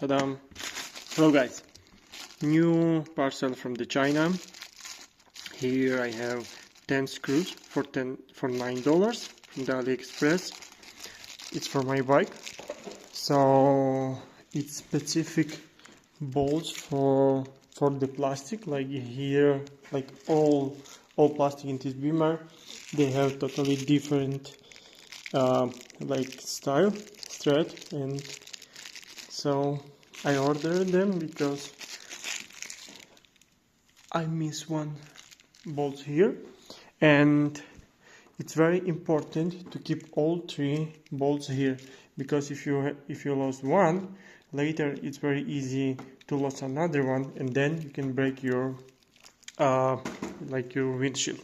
Ta-da! Hello guys, new parcel from the China. Here I have 10 screws for $9 from the AliExpress. It's for my bike, so it's specific bolts for the plastic. Like here, like all plastic in this Beamer, they have totally different like style, thread, and so I ordered them because I miss one bolt here, and it's very important to keep all three bolts here, because if you lose one, later it's very easy to lose another one, and then you can break your like your windshield.